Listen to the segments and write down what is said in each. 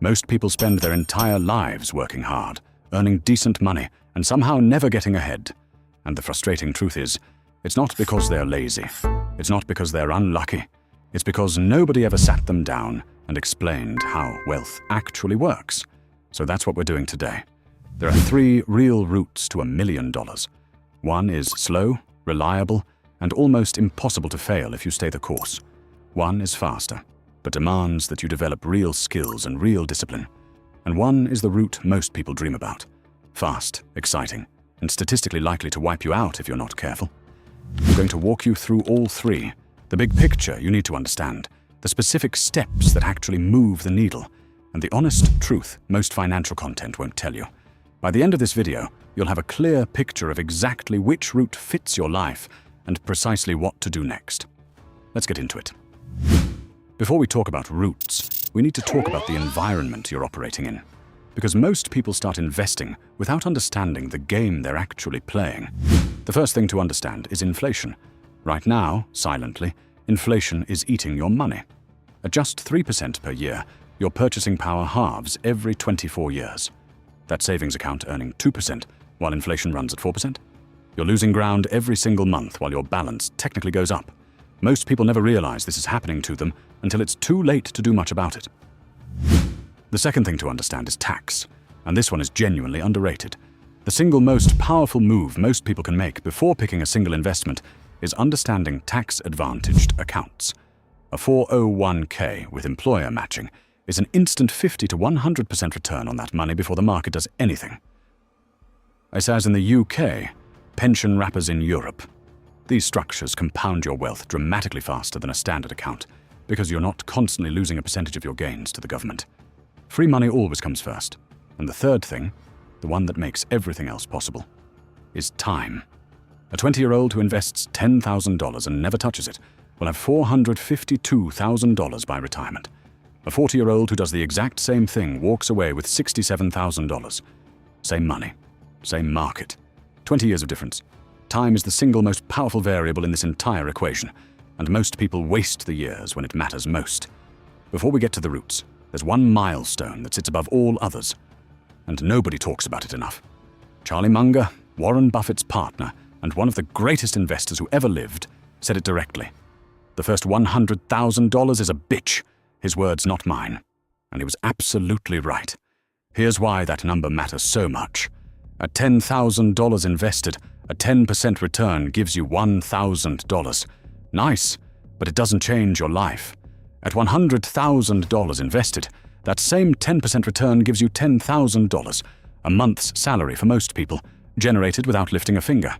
Most people spend their entire lives working hard, earning decent money, and somehow never getting ahead. And the frustrating truth is, it's not because they're lazy. It's not because they're unlucky. It's because nobody ever sat them down and explained how wealth actually works. So that's what we're doing today. There are 3 real routes to $1 million. One is slow, reliable, and almost impossible to fail if you stay the course. One is faster, but demands that you develop real skills and real discipline. And one is the route most people dream about. Fast, exciting, and statistically likely to wipe you out if you're not careful. I'm going to walk you through all 3. The big picture you need to understand, the specific steps that actually move the needle, and the honest truth most financial content won't tell you. By the end of this video, you'll have a clear picture of exactly which route fits your life and precisely what to do next. Let's get into it. Before we talk about routes, we need to talk about the environment you're operating in. Because most people start investing without understanding the game they're actually playing. The first thing to understand is inflation. Right now, silently, inflation is eating your money. At just 3% per year, your purchasing power halves every 24 years. That savings account earning 2% while inflation runs at 4%. You're losing ground every single month while your balance technically goes up. Most people never realize this is happening to them until it's too late to do much about it. The second thing to understand is tax, and this one is genuinely underrated. The single most powerful move most people can make before picking a single investment is understanding tax-advantaged accounts. A 401k with employer matching is an instant 50 to 100% return on that money before the market does anything. It's as in the UK, pension wrappers in Europe. These structures compound your wealth dramatically faster than a standard account because you're not constantly losing a percentage of your gains to the government. Free money always comes first. And the third thing, the one that makes everything else possible, is time. A 20-year-old who invests $10,000 and never touches it will have $452,000 by retirement. A 40-year-old who does the exact same thing walks away with $67,000. Same money, same market. 20 years of difference. Time is the single most powerful variable in this entire equation, and most people waste the years when it matters most. Before we get to the roots, there's one milestone that sits above all others, and nobody talks about it enough. Charlie Munger, Warren Buffett's partner, and one of the greatest investors who ever lived, said it directly. The first $100,000 is a bitch. His words, not mine. And he was absolutely right. Here's why that number matters so much. At $10,000 invested, a 10% return gives you $1,000. Nice, but it doesn't change your life. At $100,000 invested, that same 10% return gives you $10,000, a month's salary for most people, generated without lifting a finger.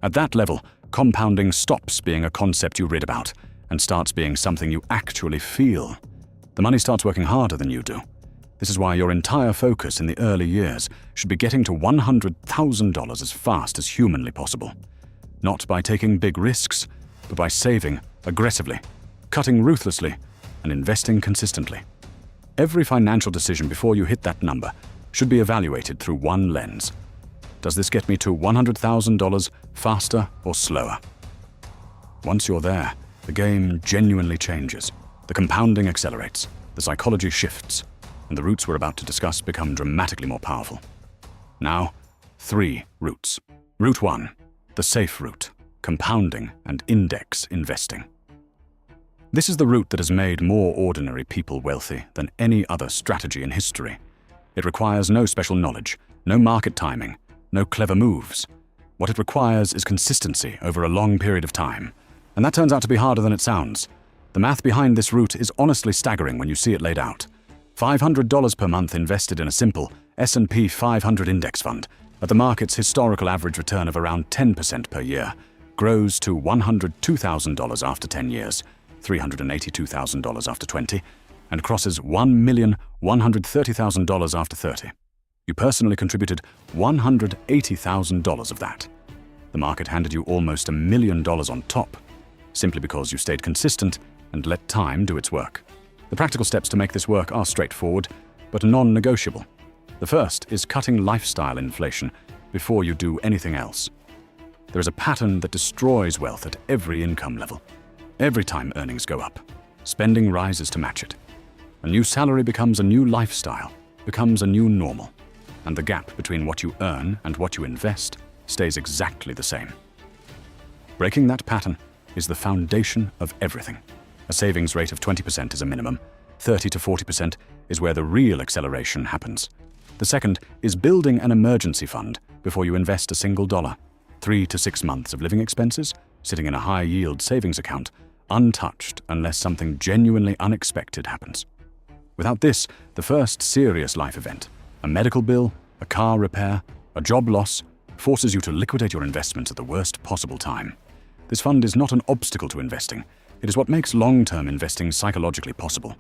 At that level, compounding stops being a concept you read about and starts being something you actually feel. The money starts working harder than you do. This is why your entire focus in the early years should be getting to $100,000 as fast as humanly possible. Not by taking big risks, but by saving aggressively, cutting ruthlessly, and investing consistently. Every financial decision before you hit that number should be evaluated through one lens. Does this get me to $100,000 faster or slower? Once you're there, the game genuinely changes. The compounding accelerates, the psychology shifts, and the routes we're about to discuss become dramatically more powerful. Now, 3 routes. Route 1, the safe route, compounding and index investing. This is the route that has made more ordinary people wealthy than any other strategy in history. It requires no special knowledge, no market timing, no clever moves. What it requires is consistency over a long period of time. And that turns out to be harder than it sounds. The math behind this route is honestly staggering when you see it laid out. $500 per month invested in a simple S&P 500 index fund at the market's historical average return of around 10% per year grows to $102,000 after 10 years, $382,000 after 20, and crosses $1,130,000 after 30. You personally contributed $180,000 of that. The market handed you almost $1 million on top, simply because you stayed consistent and let time do its work. The practical steps to make this work are straightforward, but non-negotiable. The first is cutting lifestyle inflation before you do anything else. There is a pattern that destroys wealth at every income level. Every time earnings go up, spending rises to match it. A new salary becomes a new lifestyle, becomes a new normal, and the gap between what you earn and what you invest stays exactly the same. Breaking that pattern is the foundation of everything. A savings rate of 20% is a minimum. 30 to 40% is where the real acceleration happens. The second is building an emergency fund before you invest a single dollar. 3 to 6 months of living expenses sitting in a high-yield savings account, untouched unless something genuinely unexpected happens. Without this, the first serious life event, a medical bill, a car repair, a job loss, forces you to liquidate your investments at the worst possible time. This fund is not an obstacle to investing. It is what makes long-term investing psychologically possible.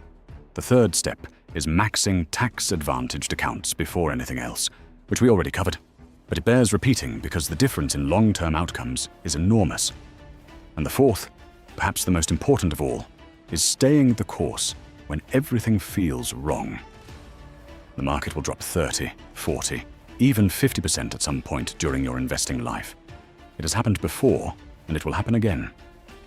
The third step is maxing tax-advantaged accounts before anything else, which we already covered. But it bears repeating because the difference in long-term outcomes is enormous. And the fourth, perhaps the most important of all, is staying the course when everything feels wrong. The market will drop 30, 40, even 50% at some point during your investing life. It has happened before, and it will happen again.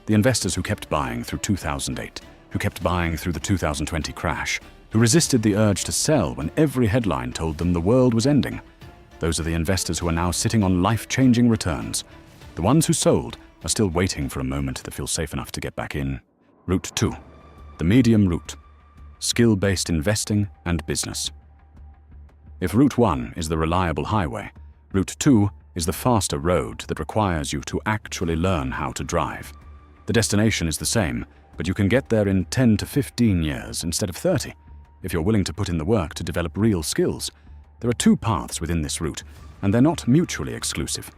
The investors who kept buying through 2008, who kept buying through the 2020 crash, who resisted the urge to sell when every headline told them the world was ending, those are the investors who are now sitting on life-changing returns. The ones who sold are still waiting for a moment that feels safe enough to get back in. Route 2. The medium route. Skill-based investing and business. If Route 1 is the reliable highway, Route 2 is the faster road that requires you to actually learn how to drive. The destination is the same, but you can get there in 10 to 15 years instead of 30, if you're willing to put in the work to develop real skills. There are two paths within this route, and they're not mutually exclusive.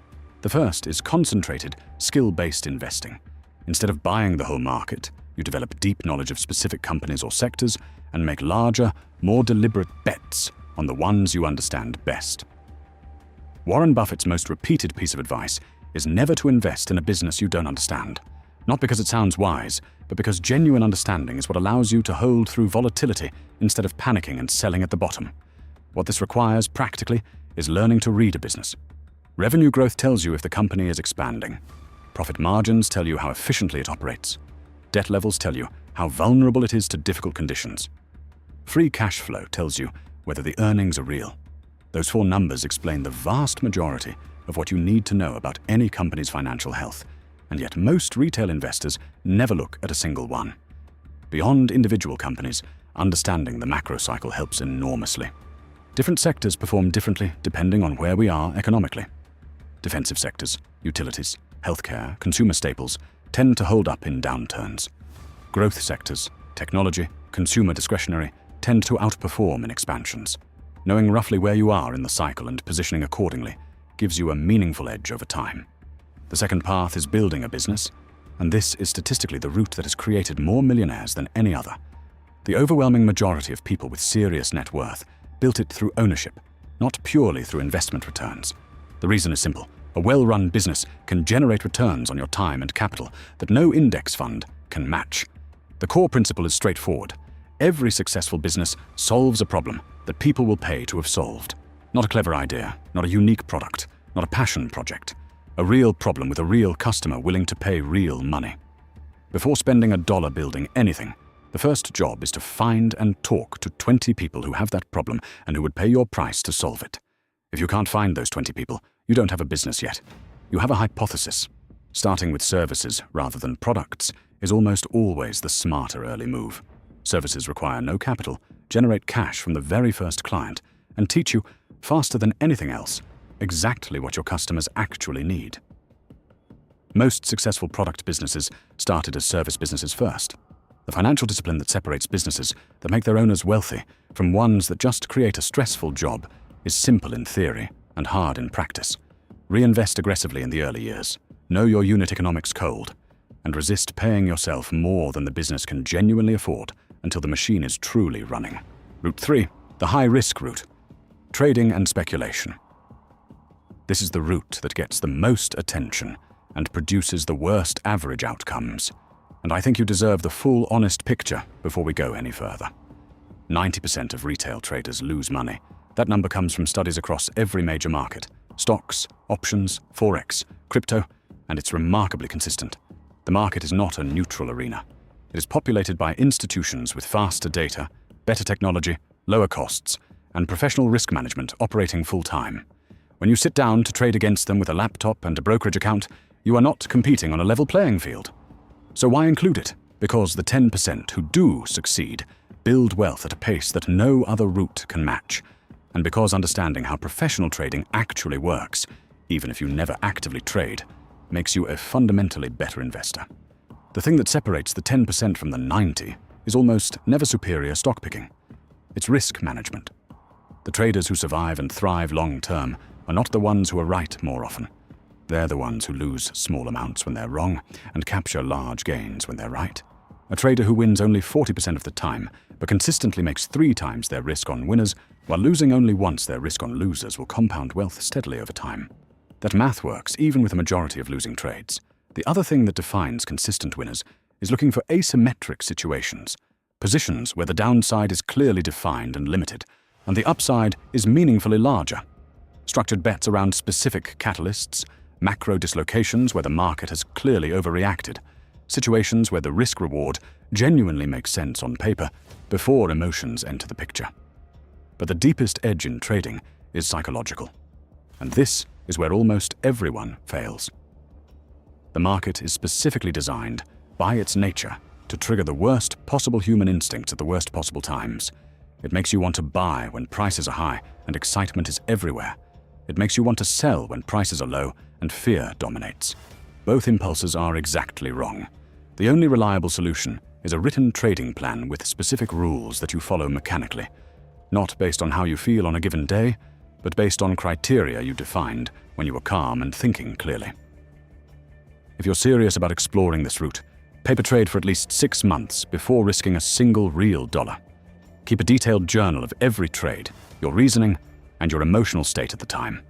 The first is concentrated, skill-based investing. Instead of buying the whole market, you develop deep knowledge of specific companies or sectors and make larger, more deliberate bets on the ones you understand best. Warren Buffett's most repeated piece of advice is never to invest in a business you don't understand. Not because it sounds wise, but because genuine understanding is what allows you to hold through volatility instead of panicking and selling at the bottom. What this requires, practically, is learning to read a business. Revenue growth tells you if the company is expanding. Profit margins tell you how efficiently it operates. Debt levels tell you how vulnerable it is to difficult conditions. Free cash flow tells you whether the earnings are real. Those four numbers explain the vast majority of what you need to know about any company's financial health, and yet most retail investors never look at a single one. Beyond individual companies, understanding the macro cycle helps enormously. Different sectors perform differently depending on where we are economically. Defensive sectors, utilities, healthcare, consumer staples tend to hold up in downturns. Growth sectors, technology, consumer discretionary tend to outperform in expansions. Knowing roughly where you are in the cycle and positioning accordingly gives you a meaningful edge over time. The second path is building a business, and this is statistically the route that has created more millionaires than any other. The overwhelming majority of people with serious net worth built it through ownership, not purely through investment returns. The reason is simple. A well-run business can generate returns on your time and capital that no index fund can match. The core principle is straightforward. Every successful business solves a problem that people will pay to have solved. Not a clever idea, not a unique product, not a passion project. A real problem with a real customer willing to pay real money. Before spending a dollar building anything, the first job is to find and talk to 20 people who have that problem and who would pay your price to solve it. If you can't find those 20 people, you don't have a business yet. You have a hypothesis. Starting with services rather than products is almost always the smarter early move. Services require no capital, generate cash from the very first client, and teach you, faster than anything else, exactly what your customers actually need. Most successful product businesses started as service businesses first. The financial discipline that separates businesses that make their owners wealthy from ones that just create a stressful job is simple in theory and hard in practice. Reinvest aggressively in the early years, know your unit economics cold, and resist paying yourself more than the business can genuinely afford until the machine is truly running. Route 3, the high-risk route. Trading and speculation. This is the route that gets the most attention and produces the worst average outcomes. And I think you deserve the full, honest picture before we go any further. 90% of retail traders lose money. That number comes from studies across every major market: stocks, options, forex, crypto, and it's remarkably consistent. The market is not a neutral arena. It is populated by institutions with faster data, better technology, lower costs, and professional risk management operating full-time. When you sit down to trade against them with a laptop and a brokerage account, you are not competing on a level playing field. So why include it? Because the 10% who do succeed build wealth at a pace that no other route can match, and because understanding how professional trading actually works, even if you never actively trade, makes you a fundamentally better investor. The thing that separates the 10% from the 90% is almost never superior stock picking. It's risk management. The traders who survive and thrive long-term are not the ones who are right more often. They're the ones who lose small amounts when they're wrong and capture large gains when they're right. A trader who wins only 40% of the time, but consistently makes 3 times their risk on winners, while losing only once their risk on losers, will compound wealth steadily over time. That math works even with a majority of losing trades. The other thing that defines consistent winners is looking for asymmetric situations, positions where the downside is clearly defined and limited, and the upside is meaningfully larger. Structured bets around specific catalysts, macro dislocations where the market has clearly overreacted, situations where the risk-reward genuinely makes sense on paper before emotions enter the picture. But the deepest edge in trading is psychological. And this is where almost everyone fails. The market is specifically designed, by its nature, to trigger the worst possible human instincts at the worst possible times. It makes you want to buy when prices are high and excitement is everywhere. It makes you want to sell when prices are low and fear dominates. Both impulses are exactly wrong. The only reliable solution is a written trading plan with specific rules that you follow mechanically, not based on how you feel on a given day, but based on criteria you defined when you were calm and thinking clearly. If you're serious about exploring this route, paper trade for at least 6 months before risking a single real dollar. Keep a detailed journal of every trade, your reasoning, and your emotional state at the time.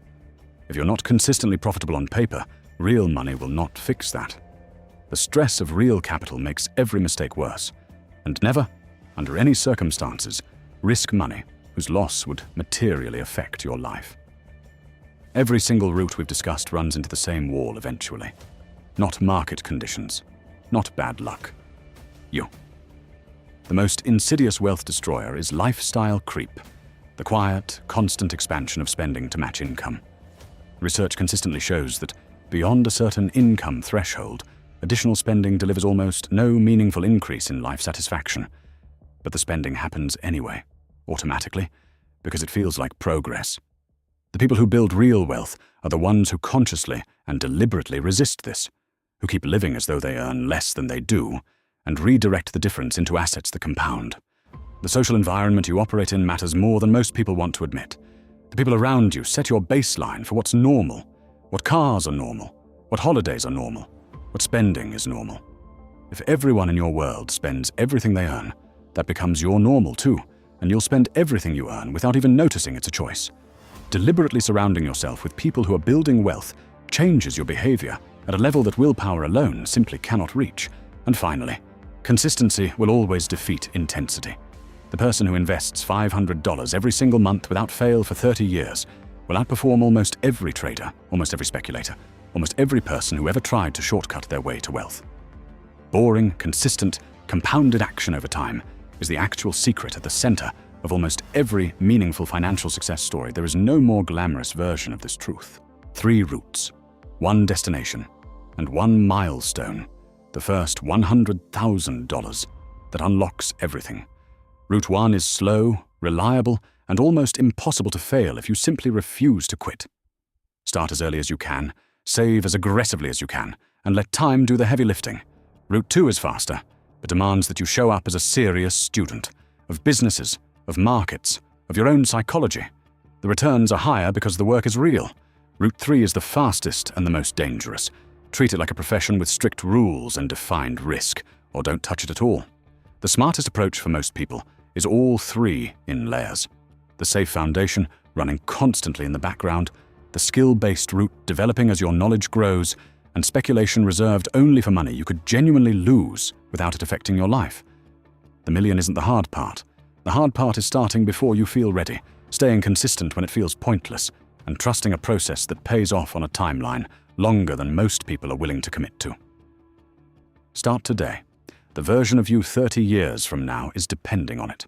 If you're not consistently profitable on paper, real money will not fix that. The stress of real capital makes every mistake worse, and never, under any circumstances, risk money whose loss would materially affect your life. Every single route we've discussed runs into the same wall eventually. Not market conditions, not bad luck. You. The most insidious wealth destroyer is lifestyle creep, the quiet, constant expansion of spending to match income. Research consistently shows that beyond a certain income threshold, additional spending delivers almost no meaningful increase in life satisfaction. But the spending happens anyway, automatically, because it feels like progress. The people who build real wealth are the ones who consciously and deliberately resist this, who keep living as though they earn less than they do, and redirect the difference into assets that compound. The social environment you operate in matters more than most people want to admit. The people around you set your baseline for what's normal, what cars are normal, what holidays are normal, what spending is normal. If everyone in your world spends everything they earn, that becomes your normal too, and you'll spend everything you earn without even noticing it's a choice. Deliberately surrounding yourself with people who are building wealth changes your behavior at a level that willpower alone simply cannot reach. And finally, consistency will always defeat intensity. The person who invests $500 every single month without fail for 30 years will outperform almost every trader, almost every speculator, almost every person who ever tried to shortcut their way to wealth. Boring, consistent, compounded action over time is the actual secret at the center of almost every meaningful financial success story. There is no more glamorous version of this truth. 3 routes, 1 destination, and 1 milestone, the first $100,000 that unlocks everything. Route 1 is slow, reliable, and almost impossible to fail if you simply refuse to quit. Start as early as you can, save as aggressively as you can, and let time do the heavy lifting. Route 2 is faster, but demands that you show up as a serious student of businesses, of markets, of your own psychology. The returns are higher because the work is real. Route 3 is the fastest and the most dangerous. Treat it like a profession with strict rules and defined risk, or don't touch it at all. The smartest approach for most people is all 3 in layers. The safe foundation, running constantly in the background, the skill-based route developing as your knowledge grows, and speculation reserved only for money you could genuinely lose without it affecting your life. The million isn't the hard part. The hard part is starting before you feel ready, staying consistent when it feels pointless, and trusting a process that pays off on a timeline longer than most people are willing to commit to. Start today. The version of you 30 years from now is depending on it.